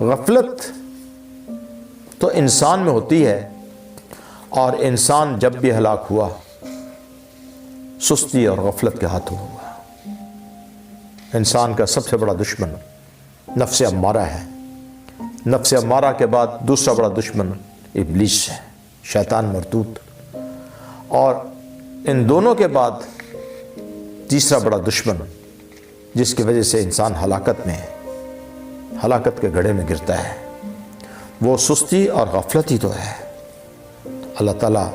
غفلت تو انسان میں ہوتی ہے، اور انسان جب بھی ہلاک ہوا سستی اور غفلت کے ہاتھوں ہوا۔ انسان کا سب سے بڑا دشمن نفس امارہ ہے، نفس امارہ کے بعد دوسرا بڑا دشمن ابلیس ہے، شیطان مردود، اور ان دونوں کے بعد تیسرا بڑا دشمن جس کی وجہ سے انسان ہلاکت میں ہے، ہلاکت کے گڑھے میں گرتا ہے، وہ سستی اور غفلت ہی تو ہے۔ اللہ تعالیٰ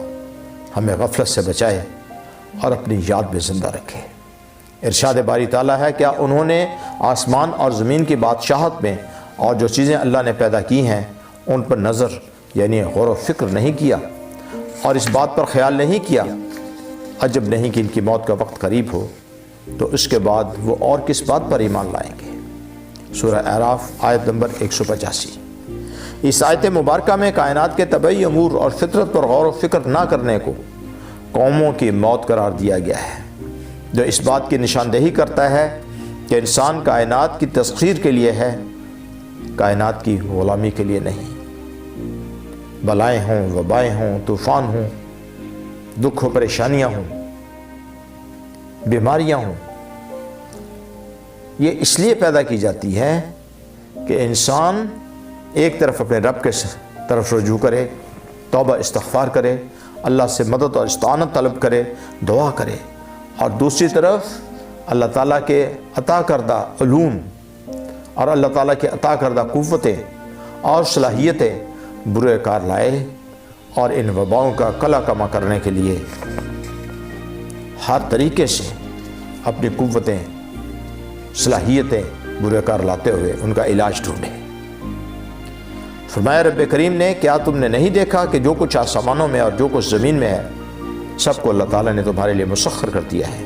ہمیں غفلت سے بچائے اور اپنی یاد میں زندہ رکھے۔ ارشاد باری تعالیٰ ہے، کیا انہوں نے آسمان اور زمین کی بادشاہت میں اور جو چیزیں اللہ نے پیدا کی ہیں ان پر نظر یعنی غور و فکر نہیں کیا اور اس بات پر خیال نہیں کیا؟ عجب نہیں کہ ان کی موت کا وقت قریب ہو تو اس کے بعد وہ اور کس بات پر ایمان لائیں گے۔ سورہ اعراف آیت نمبر 185۔ اس آیت مبارکہ میں کائنات کے طبعی امور اور فطرت پر غور و فکر نہ کرنے کو قوموں کی موت قرار دیا گیا ہے، جو اس بات کی نشاندہی کرتا ہے کہ انسان کائنات کی تسخیر کے لیے ہے، کائنات کی غلامی کے لیے نہیں۔ بلائیں ہوں، وبائیں ہوں، طوفان ہوں، دکھ و پریشانیاں ہوں، بیماریاں ہوں، یہ اس لیے پیدا کی جاتی ہے کہ انسان ایک طرف اپنے رب کے طرف رجوع کرے، توبہ استغفار کرے، اللہ سے مدد اور استعانت طلب کرے، دعا کرے، اور دوسری طرف اللہ تعالیٰ کے عطا کردہ علوم اور اللہ تعالیٰ کے عطا کردہ قوتیں اور صلاحیتیں برے کار لائے اور ان وباؤں کا کلا کما کرنے کے لیے ہر طریقے سے اپنی قوتیں صلاحیتیں برے کار لاتے ہوئے ان کا علاج ڈھونڈے۔ فرمایا رب کریم نے، کیا تم نے نہیں دیکھا کہ جو کچھ آسمانوں میں اور جو کچھ زمین میں ہے سب کو اللہ تعالیٰ نے تمہارے لیے مسخر کر دیا ہے،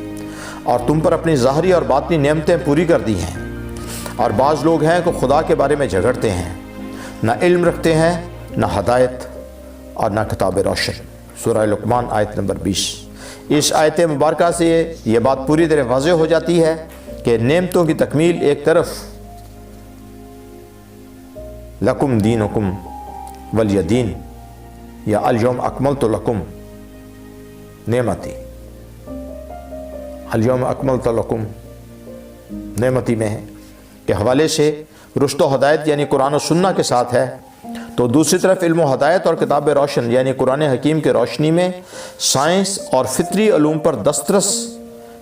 اور تم پر اپنی ظاہری اور باطنی نعمتیں پوری کر دی ہیں۔ اور بعض لوگ ہیں کہ خدا کے بارے میں جھگڑتے ہیں، نہ علم رکھتے ہیں، نہ ہدایت اور نہ کتاب روشن۔ سورہ لقمان آیت نمبر 20۔ اس آیت مبارکہ سے یہ بات پوری طرح واضح ہو جاتی ہے کہ نعمتوں کی تکمیل ایک طرف لکم دینکم ولی دین یا الیوم اکملت لکم نعمتی، الیوم اکملت لکم نعمتی میں ہے کے حوالے سے رشد و ہدایت یعنی قرآن و سنہ کے ساتھ ہے، تو دوسری طرف علم و ہدایت اور کتاب روشن یعنی قرآن حکیم کے روشنی میں سائنس اور فطری علوم پر دسترس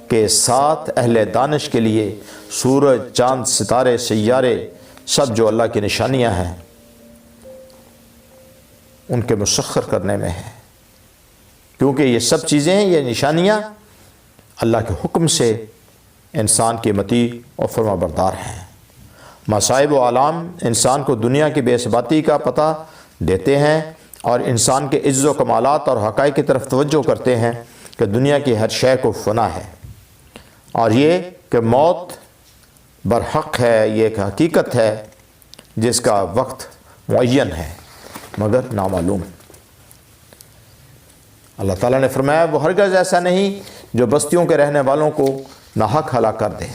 کے ساتھ اہل دانش کے لیے سورج، چاند، ستارے، سیارے سب جو اللہ کی نشانیاں ہیں ان کے مسخر کرنے میں ہے، کیونکہ یہ سب چیزیں، یہ نشانیاں اللہ کے حکم سے انسان کی مطیع اور فرما بردار ہیں۔ مصائب و علام انسان کو دنیا کی بے ثباتی کا پتہ دیتے ہیں اور انسان کے عز و کمالات اور حقائق کی طرف توجہ کرتے ہیں کہ دنیا کی ہر شے کو فنا ہے، اور یہ کہ موت برحق ہے، یہ ایک حقیقت ہے جس کا وقت معین ہے مگر نامعلوم۔ اللہ تعالیٰ نے فرمایا، وہ ہرگز ایسا نہیں جو بستیوں کے رہنے والوں کو ناحق ہلاک کر دے،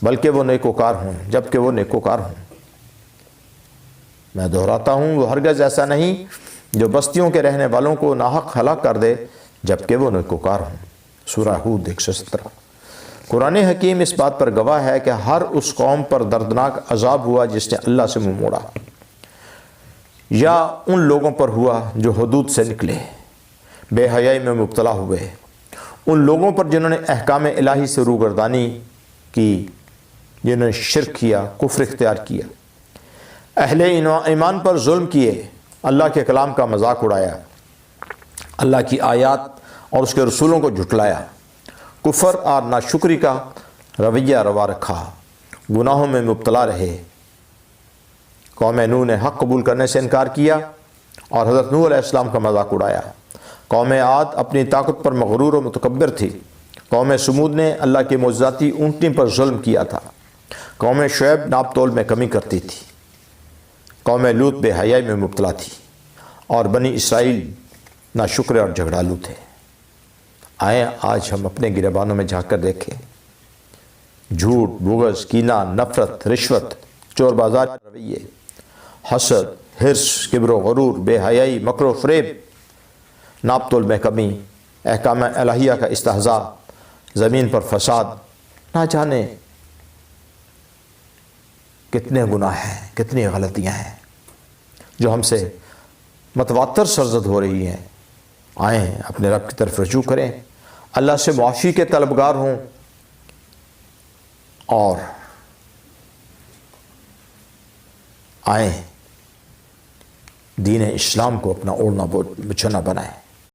بلکہ وہ نیکوکار ہوں، جبکہ وہ نیکوکار ہوں۔ میں دہراتا ہوں، وہ ہرگز ایسا نہیں جو بستیوں کے رہنے والوں کو ناحق ہلاک کر دے جبکہ وہ نیکوکار ہوں۔ سورہ ہود 117۔ قرآن حکیم اس بات پر گواہ ہے کہ ہر اس قوم پر دردناک عذاب ہوا جس نے اللہ سے منہ موڑا، یا ان لوگوں پر ہوا جو حدود سے نکلے، بے حیائی میں مبتلا ہوئے، ان لوگوں پر جنہوں نے احکام الہی سے روگردانی کی، جنہوں نے شرک کیا، کفر اختیار کیا، اہل ایمان پر ظلم کیے، اللہ کے کلام کا مذاق اڑایا، اللہ کی آیات اور اس کے رسولوں کو جھٹلایا، کفر اور ناشکری کا رویہ روا رکھا، گناہوں میں مبتلا رہے۔ قوم نوح نے حق قبول کرنے سے انکار کیا اور حضرت نوح علیہ السلام کا مذاق اڑایا۔ قوم عاد اپنی طاقت پر مغرور و متکبر تھی۔ قوم سمود نے اللہ کی معجزاتی اونٹنی پر ظلم کیا تھا۔ قوم شعیب ناپ تول میں کمی کرتی تھی۔ قوم لوط بے حیائی میں مبتلا تھی، اور بنی اسرائیل ناشکر اور جھگڑالو تھے۔ آئیں آج ہم اپنے گریبانوں میں جھانک کر دیکھیں، جھوٹ، بغض، کینہ، نفرت، رشوت، چور بازار رویے حسد، حرص، کبر و غرور، بے حیائی، مکر و فریب، ناپ تول میں کمی، احکام الہیہ کا استہزاء، زمین پر فساد، نہ جانے کتنے گناہ ہیں، کتنی غلطیاں ہیں جو ہم سے متواتر سرزد ہو رہی ہیں۔ آئیں اپنے رب کی طرف رجوع کریں، اللہ سے معافی کے طلبگار ہوں، اور آئیں دین اسلام کو اپنا اوڑھنا بچھونا بنائیں۔